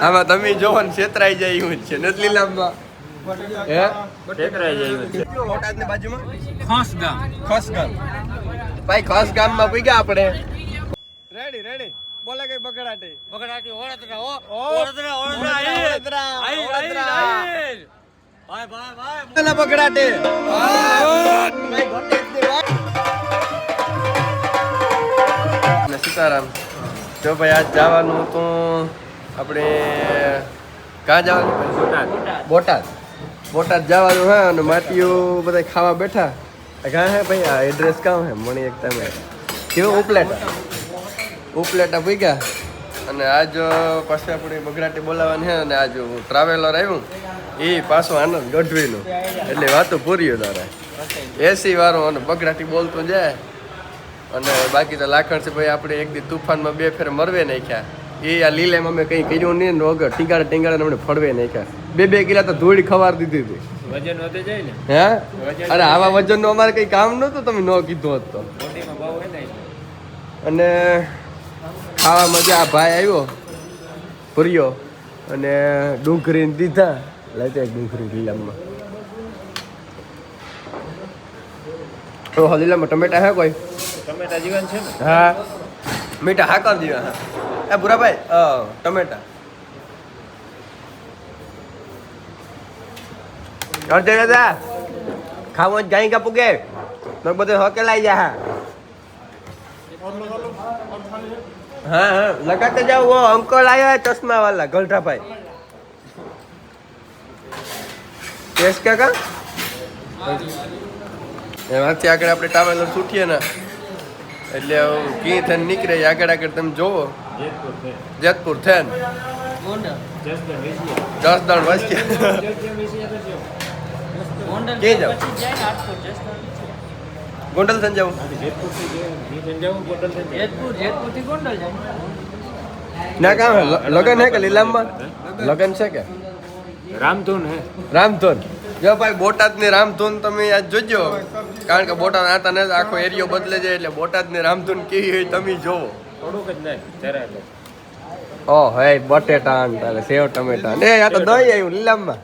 આમાં તમે જોવો ને છેતરાઈ જાય એવું જ છે નથી લીલામાં હે છેતરાઈ જાય એવું છે. બોટાદની બાજુમાં ખાસ ગામ ભાઈ ખાસ ગામમાં પૂગ્યા આપણે રેડી બોલે કઈ બગડાટી વડોદરા ના બગડાટે સીતારામ જો ભાઈ આજ જવાનું તો આપણે ક્યાં જવાનું બોટાદ જવાનું હે અને માટીઓ બધા ખાવા બેઠા ક્યાં હે ભાઈ આ એડ્રેસ કાં હે મણી એક તમે કેવું ઉપલેટા પૂગ્યા અને આજ પાછું આપણે બગડાટી બોલાવવાની છે અને આજ ટ્રાવેલર આવ્યું એ પાછો આનંદ ગઢવીનું એટલે વાતો પૂરી તારે એસી વાળો અને બગડાટી બોલતો જાય અને બાકી તો લાખણ છે ભાઈ આપણે એક દી તુફાનમાં 2 ફેર મરવે નાખ્યા એ આ લીલેમ અમે કંઈ કર્યું નહીં ને વગર ટીંગાડા અમને ફળવે નાખ્યા 2 કિલા તો ધૂળ ખવાર દીધી હતી વજન વધે જાય ને હે અરે આવા વજનનું અમારે કંઈ કામ નહોતું તમે ન કીધું હોત તો બોડીમાં બહુ હોય ને અને ખાવા મજા આ ભાઈ આવ્યો પૂર્યો અને ડુંગળી દીધા લાગે ડુંગળી લીલામાં તો લીલામાં ટમેટા હે કોઈ ટમેટા જીવન છે ને હા મીઠા હા કર દીવા હા એ ભૂરાભાઈ ટમેટા અડધે દાદા ખાવો જ ગાઈ કાપુ કે બધું હકેલાઈ જા હા લગાતે જાઓ વો અંકલ આયા ચશ્મા વાલા ગલઠાભાઈ કેસ કાકા એમાંથી આગળ આપણે ટ્રાવેલર છૂટીએ ને એટલે કી થઈને નીકળે આગળ તમે જોવો જેતપુર થેન જસદણ વસ્યા કે જાવ ગોંડલ થઈને જાવ ના કામ લગન હે કે લીલામમાં લગન છે કે રામધૂન હે રામધૂન જો ભાઈ બોટાદની રામધૂન તમે આજ જોજો કારણ કે બોટાદ આતા ને આખો એરિયો બદલે જાય એટલે બોટાદની રામધૂન કેવી હોય તમે જોવો થોડુંક જ નહીં જરા ઓ હે બટેટા તારે સેવ ટમેટા ને આ તો દહીં આવ્યું લીલામમાં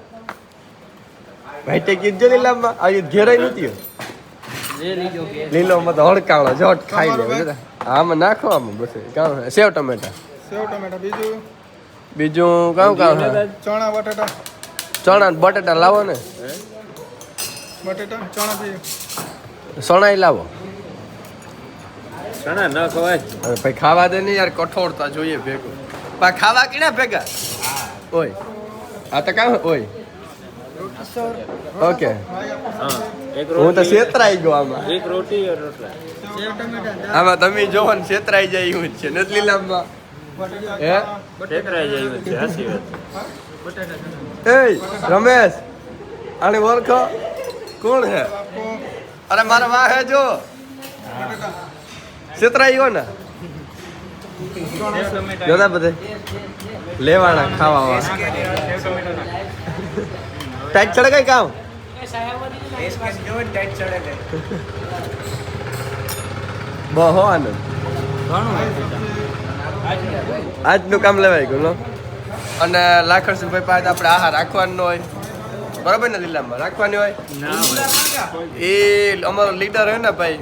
ભાઈ તે કીધું લીલામમાં આ ઘેરાઈ નથી લીલોમાં તો હડકાણો જોટ ખાઈ લે આમાં નાખો આમાં બસ કામ સેવ ટમેટા બીજું કામ ચણા બટેટા લાવો ને ચણા લાવો ચણા ન ખવાય અરે ભાઈ ખાવા દે ને યાર કઠોળતા જોઈએ ભેગું પા ખાવા કેના ભેગા ઓય આ તો કામ ઓય ઓકે હા એક હું તો રોટી છેતરાઈ ગયો આમાં એક રોટી और રોટલા આમાં તમે જોવો ને છેતરાઈ જાય એવું જ છે નથી લીલામાં હે છેતરાઈ જાય એવું છે હાસી વાત એ રમેશ આને ઓળખો કોણ હે અરે મારા વાહ હે જો છેતરાઈ ગયો ને જોતા બધે લેવાના ખાવા વાળા ટાઈટ ચડે કઈ કામ બહુ આનંદ આજનું કામ લેવાય ગયું નો અને લાખણસિંહભાઈ પાસે આપણે આહાર રાખવાનો હોય બરાબર ને લીલામાં રાખવાની હોય એ અમારો લીડર હોય ને ભાઈ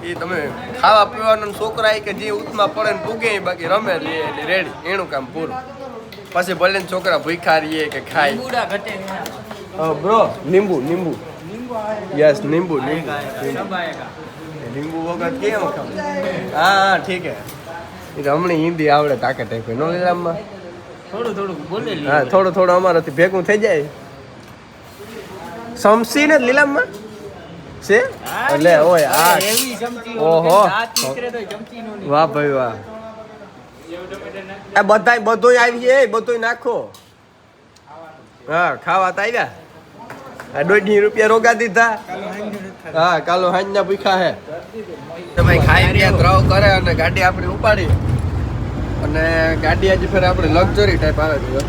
એ તમે ખાવા પીવાનું છોકરા કે જે ઉતમાં પડે ને પૂગે બાકી રમે એટલે રેડી એનું કામ પૂરું પછી ભલે ને છોકરા ભૂખા રહીએ કે ખાય બ્રો લીંબુ યસ લીંબુ વગર કેમ ખાવ હા ઠીક હે એ હમણાં હિન્દી આવડે તાકે ટાઈપ નો લીલામાં થોડું બોલે હા થોડું અમારાથી ભેગું થઈ જાય સમસી ને લીલામાં છે એટલે ઓય આ ઓહો વાહ ભાઈ વાહ આ બધું આવી છે બધું નાખો હા ખાવા તો આવ્યા આ 1.5 રૂપિયા રોગા દીધા હા કાલો હાંજના ભૂખા હે તો ભાઈ ખાઈ ગયા દ્રવ કરે અને ગાડી આપણી ઉપાડી અને ગાડી આજે ફેર આપણે લક્ઝરી ટાઈપ આવે છે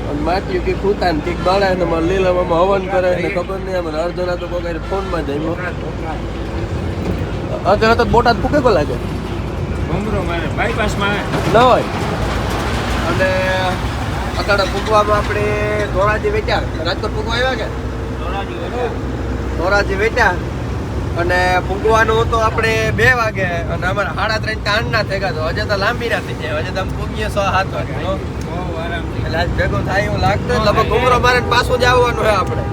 અને માટી કે ખૂતા ને ટીક બાળા ને મારે લીલામાં હવન કરે ને ખબર નહીં અમે અર્ધના તો કોઈ ફોનમાં જઈમો અત્યારે તો બોટાદ ફૂકે કો લાગે ભમરો મારે બાયપાસમાં ના હોય અને આગળ પૂગવામાં આપણે ધોરાજી વેચ્યા રાજકોટ પૂગવા આવ્યા કે ધોરાજી વેચ્યા અને પૂગવાનું તો આપણે 2 વાગે અને અમારે 3:30 કાંડના થઈ ગયા તો હજે તો લાંબી ના થઈ જાય હજે તો અમે પૂગીએ 6-7 વાગે એટલે આજ ભેગું થાય એવું લાગતું લગભગ ઘુમરો મારે પાછું જ આવવાનું છે આપણે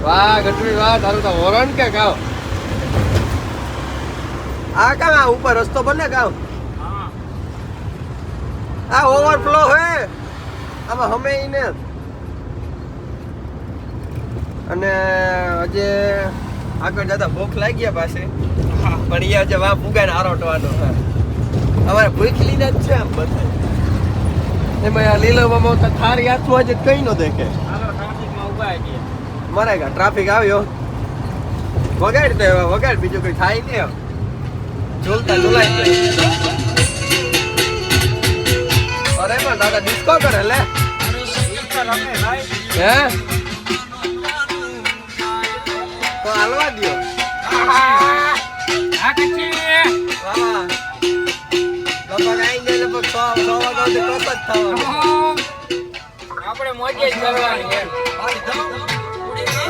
વાહ ગટવી વાહ તારું તો હોરણ કે ગાવ આ કામ આ ઉપર રસ્તો બને ગાવ આ ઓવરફ્લો હે આમાં હમે ઈને અને હજે આગળ જતા ભૂખ લાગી ગયા પાસે પણ એ હજે વાં ફૂગાને આરોટવાનો અમારે ભૂખ લીને જ છે આમ બધા એમાં આ લીલામાં તો થારી હાથું હજે કઈ ન દેખે મરે ગયા ટ્રાફિક આવ્યો વગાડ તો એવા વગાડ બીજું કઈ થાય નહીં ઝૂલતા ઝૂલાય અરે પણ દાદા ડિસ્કો કરે લે હે તો હાલવા દ્યો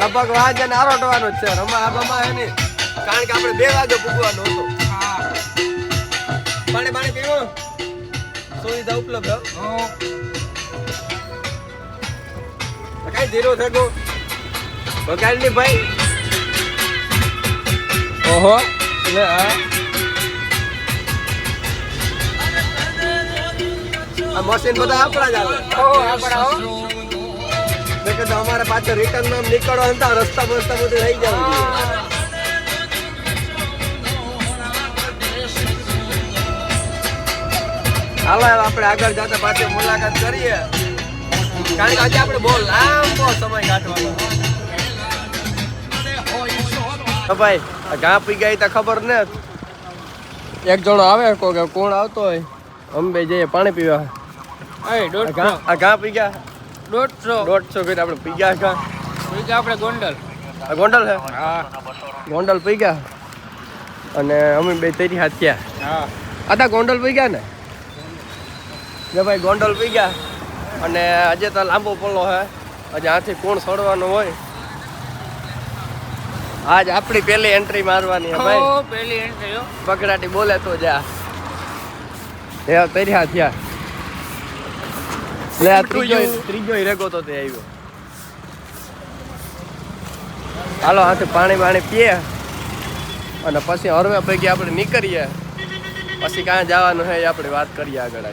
લગભગ વાગે ને આરોટવાનું જ છે રમા આબામાં હે ને કારણ કે આપણે 2 વાગે પૂગવાનું હતું પાણી પીવું સુવિધા ઉપલબ્ધ કઈ ધીરો થયો બગાડ ની ભાઈ ઓહો લે આ મશીન બધા આપણા જ આવે મેં કીધું અમારે પાછળ રિટર્ન માં નીકળો હતા રસ્તા બધું થઈ જવું હાલો આપણે આગળ જતા પાછી મુલાકાત કરીએ કારણ કે આજે આપણે બહુ લાંબો સમય કાઢવાનો તો ભાઈ ઘા પી ગઈ તો ખબર ને એક જણો આવે કોણ આવતો હોય અમે બે જઈએ પાણી પીવા આ ઘા પી ગયા 150 કરી આપણે પી ગયા આપણે ગોંડલ હે ગોંડલ પી ગયા અને અમે બે તરી હાથ થયા આતા ગોંડલ પી ગયા ને જે ભાઈ ગોંડલ પી ગયા અને આજે તો લાંબો પલ્લો હે આજે આથી કોણ છોડવાનું હોય આજ આપણી પહેલી એન્ટ્રી મારવાની હે ભાઈ પહેલી એન્ટ્રી પકડાટી બોલે તો જા એ તર્યા થયા લે આ ત્રીજો રેગો તો તે આવ્યો હાલો હાથે પાણી પીએ અને પછી હરવે પૈકી આપણે નીકળીએ પછી ક્યાં જવાનું છે એ આપણે વાત કરીએ આગળ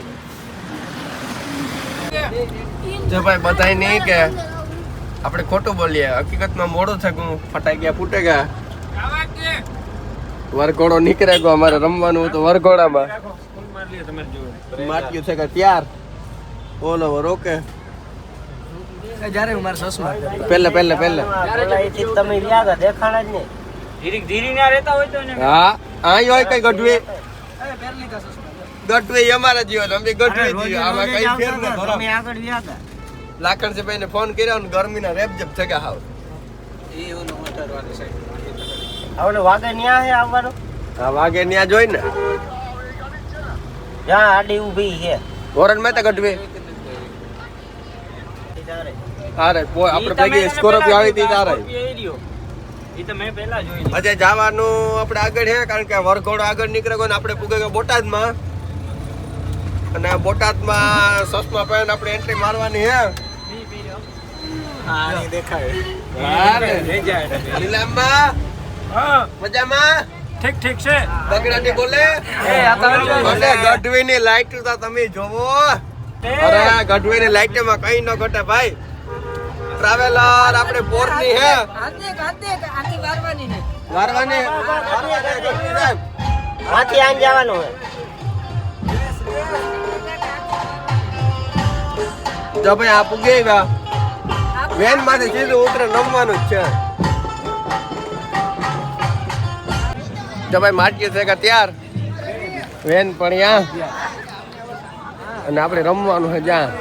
જો ભાઈ બધાય નહીં કે આપણે ખોટું બોલીએ હકીકતમાં મોડું થયું ફટાઈ ગયા ફૂટે ગયા વરઘોડો નીકળે ગયો અમારે રમવાનું હતું વરઘોડામાં માટ્યું છે કે ત્યાર ઓલો રોકે જ્યારે હું મારા સસમા પહેલા તમે વ્યા હતા દેખાણા જ ને ધીરી ના રહેતા હોય તો ને હા આઈ હોય કઈ ગઢવી ગઢવી અમારા જીવન અમે ગઢવી જીવ આમાં કઈ ફેર ન ભરો તમે આગળ વ્યા હતા લાખણ છે ભાઈને ફોન કર્યો ને ગરમીના રેપ જપ થયા હાવ એ ઓનો મોટર વાળી સાઈડ આવને વાગે ન્યા હે આવવાનો હા વાગે ન્યા જોઈ ને જ્યાં આડી ઊભી છે ઓરન માં તો ગઢવી તારે આપણે ભેગી સ્કોર્પિયો આવી હતી તારે ઈ તો મેં પહેલા જોઈ આજે જવાનું આપણે આગળ છે કારણ કે વરઘોડો આગળ નીકળે ગયો ને આપણે પૂગે ગયો બોટાદમાં અને બોટાદમાં સસમા પહેરીને આપણે એન્ટ્રી મારવાની હે હા દેખાય લીલામાં મજામાં ઠીક છે બગડાટી બોલે અને ગઢવીની લાઈટ તો તમે જોવો અરે ગઢવીની લાઈટ માં કઈ ન ઘટે ભાઈ ટ્રાવેલર આપણે બોરની હે વારવાની આથી આન જવાનું હે જો ભાઈ આ પૂગે ગયા વેન માંથી સીધું ઉતરે નમવાનું જ છે જો ભાઈ માટીએ છે કે ત્યાર વેન પણ ત્યાં અને આપણે રમવાનું છે જ્યાં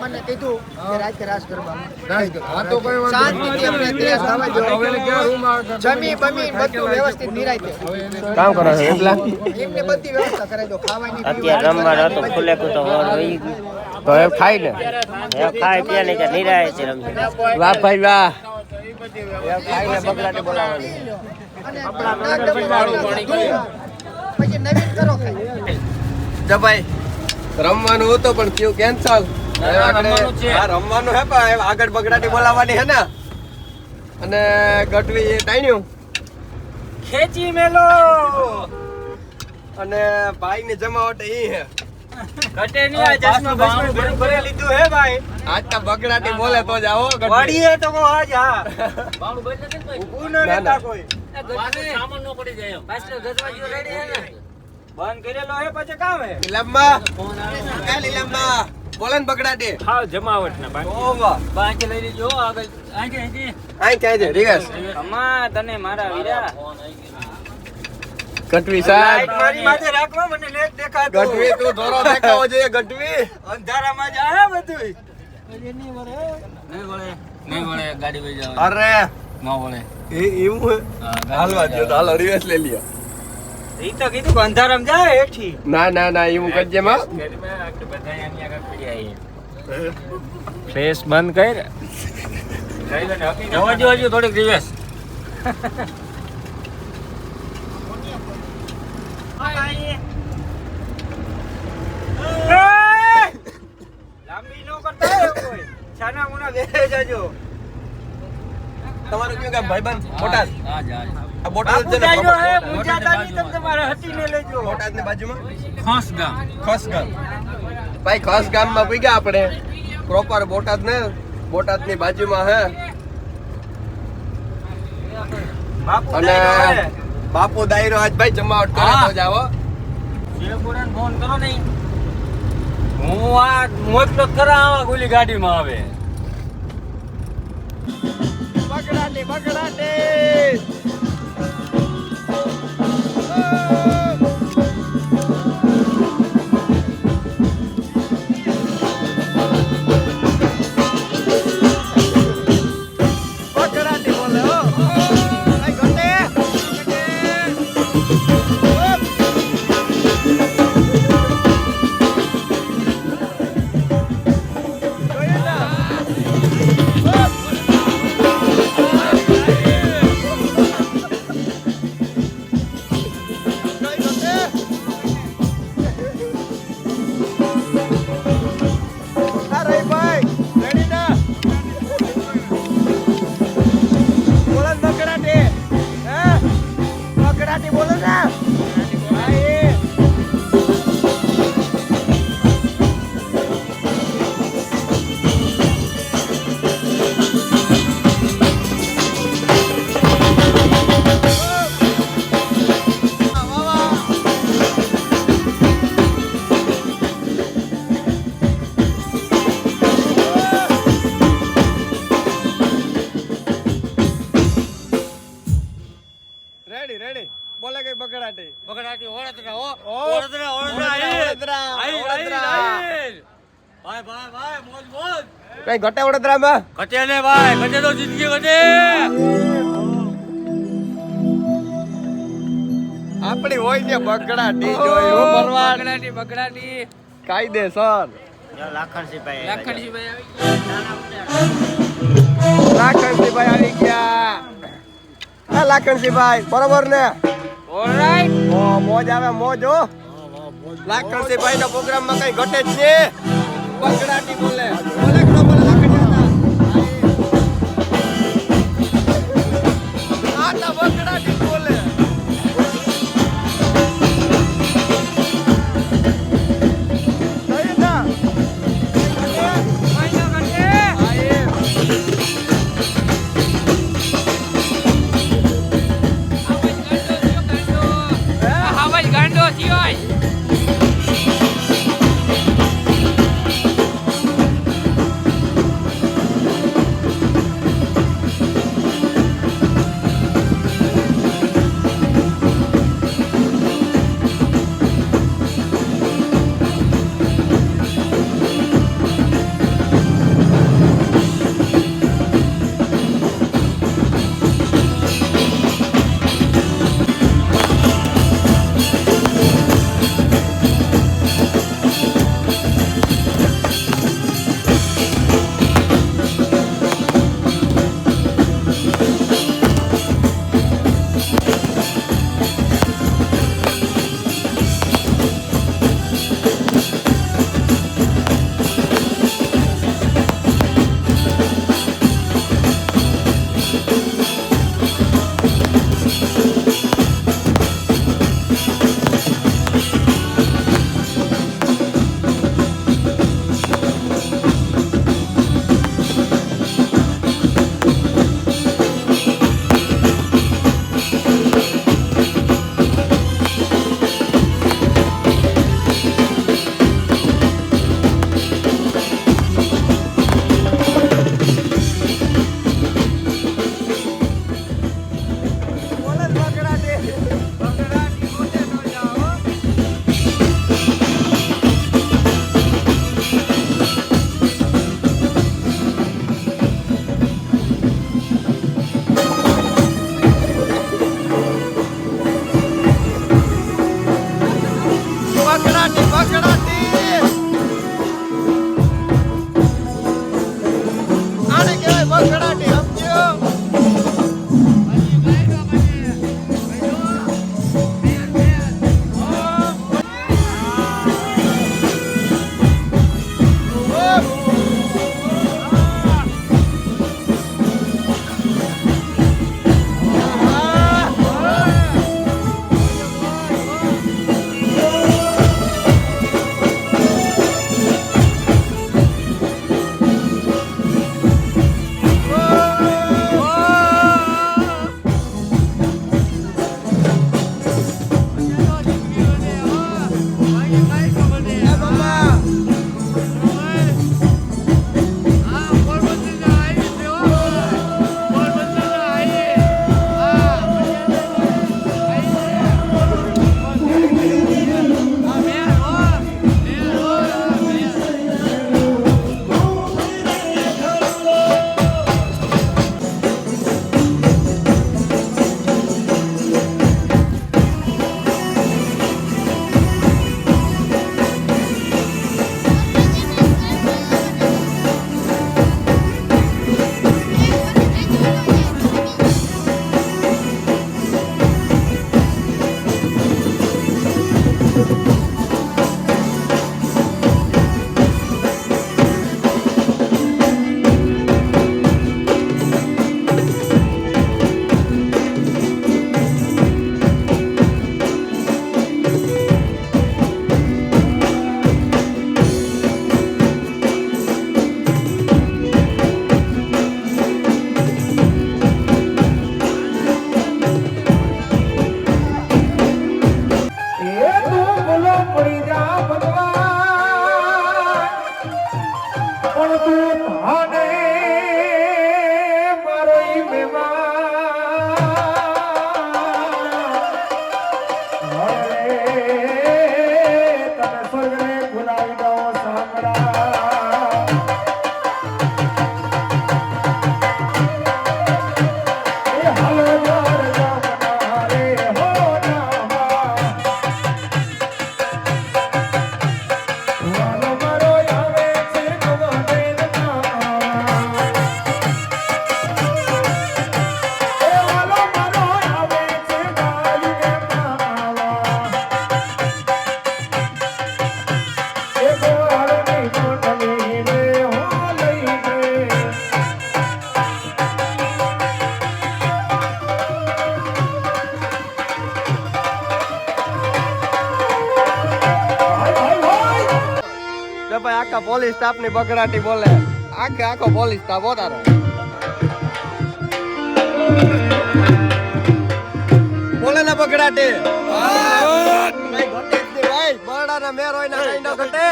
મને કીધું કે રાતે રાસ ગરબા આ તો કઈ વાંધો શાંતિથી અમને ત્રેસ થવા દો. હવે ક્યાં રૂમ જમી બમી બધું વ્યવસ્થિત નિરાંતે કામ કરો છો એટલા એમને બધી વ્યવસ્થા કરાવી દો ખાવાની અત્યારે રમવાનો હતો ફૂલે કૂતો મોર વહી ગયું. તો એ ખાઈ ને એ ખાય પીએ ને કે નિરાય છે રમશે. વાહ ભાઈ વાહ ખાઈને બગલાટી બોલાવવાની. અને પછી નવીન કરો ખાઈ જો ભાઈ રમવાનું હતું પણ થયું કેન્સલ રમવાનું છે. રમવાનું હે પણ આગળ બગડાટી બોલાવવાની હે ને અને ગઢવી ટાણ્યું ખેંચી મેલો અને ભાઈ ની જમાવટ ઈ હે ઘટે નહીં આ ચશ્મા બસમાં ઘણું ભરી લીધું હે ભાઈ આજ તો બગડાટી બોલે તો જ આવો ગઢવી. વાડીએ તો કો આજ હા ઊભું ન રહેતા કોઈ સામાન નો પડી જાય. પાછળ ગજવાજીઓ રેડી હે ને બંધ કરેલો હે પછી કામ હે લીલામ્મા એ લીલામ્મા બોલે ને બગડાટી હા જમાવટ ના ઓ વાહ બાંચ લઈ લેજો આગળ આંકે આંકે આઈ ક્યાં છે રિવેશ અમા તને મારા વીરા ગઢવી સાહેબ લાઈટ મારી માથે રાખવા મને નેટ દેખાતો ગઢવી તું ધોરો દેખાવો જોઈએ ગઢવી અંધારામાં જ આયા બધું નહીં વળે ગાડી વઈ જાવ અરે ના વળે એવું હે હાલવા દો તો હાલો રિવેશ લઈ લ્યો ઈ તો કીધું કે અંધારામાં જાય હેઠી ના ના ના એવું કરજે માં ફેસ બંધ કર જવા જો હજુ થોડીક દિવસ લાંબી નો કરતા હે કોઈ છાના મુના બેહી જાજો તમારું કયું ગામ ભાઈબંધ બોટાદ આ બોટાદ બાપુ જ છે ને જાજો હે મુંજાતા નહીં તમે તમારા હટીને લેજો બોટાદ ની બાજુમાં ખાસ ગામ ખસ ગામ ભાઈ ખસ ગામમાં પૂગ્યા આપણે પ્રોપર બોટાદ ને બોટાદ ની બાજુમાં હે બાપુ અને જાજો હે બાપુ દાયરો આજ ભાઈ જમાવટ કરે હા. તો જાવો શેરપુરાને ફોન કરો નહીં હું આ મોટલો ખરા આવા ગોલી ગાડીમાં આવે બગડાટી બગડાટી બગડાટી બોલે હો ભાઈ ગોટે અરે ભાઈ રેડી ના બોલે બગડાટી હે બગડાટી બોલે ના ભાઈ રેડી રેડી બોલે કઈ બગડાટી બગડાટી ઓળતરા હો ઓળતરા, ઓળતરા, ભાઈ ભાઈ ભાઈ મોજ મોજ કઈ ઘટે વડોદરામાં ઘટે ને ભાઈ ઘટે તો જિંદગી ઘટે આપણી હોય ને બગડાટી જોઈ હું ભરવાડ બગડાટી કાયદેસર લાખણસિંહભાઈ લાખણસિંહભાઈ આવી ગયા હા લાખણસિંહભાઈ બરોબર ને ઓલરાઈટ ઓ મોજ આવે મોજ હો લાખણસિંહભાઈ નો પ્રોગ્રામ માં કઈ ઘટે જ છે બગડાટી બોલે બોલે કે ન બોલે લાખણસિંહભાઈ આ તો બગડાટી બોલે આખા પોલીસ સ્ટાફ ની બકરાટી બોલે આખો પોલીસ સ્ટાફ હોતા બોલે ને બકરાટી ભાઈ ઘટે જ નહીં ભાઈ બરડા ના મેર હોય ના કઈ ન ઘટે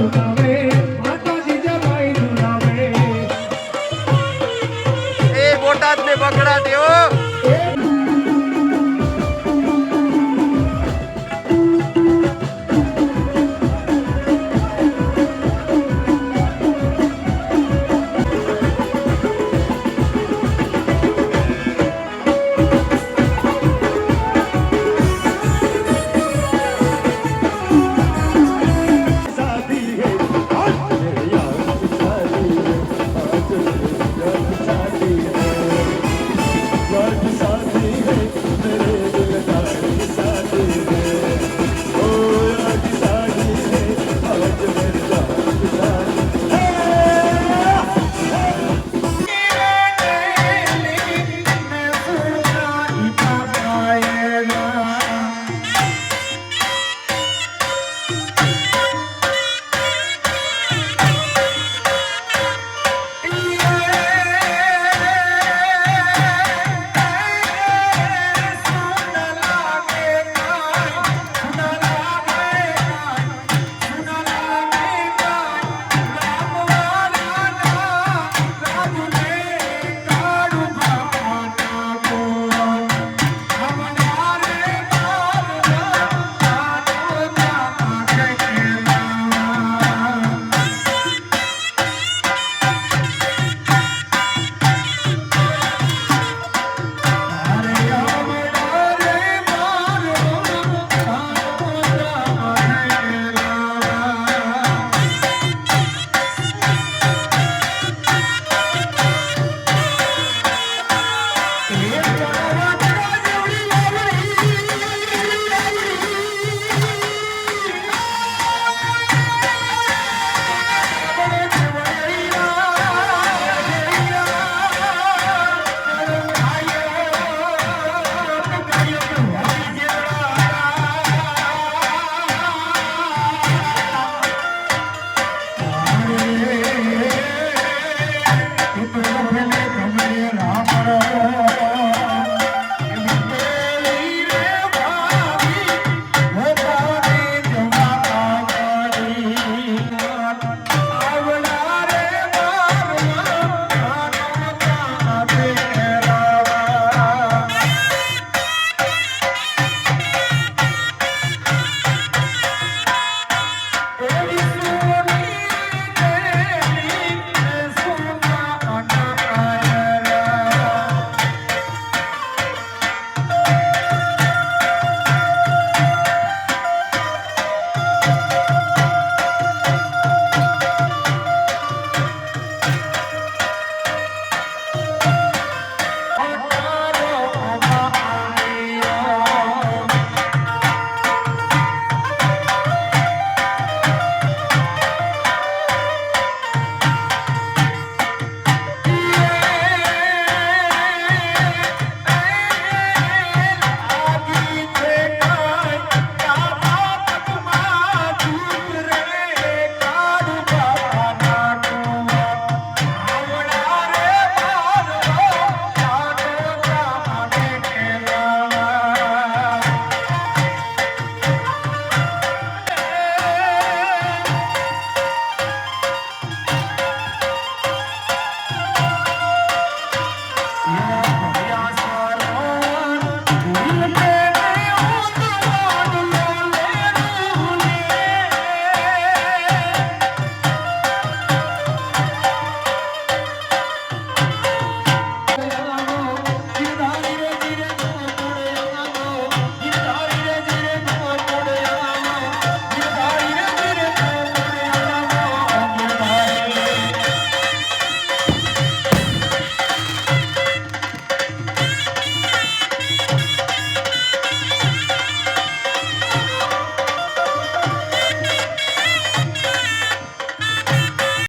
Thank you.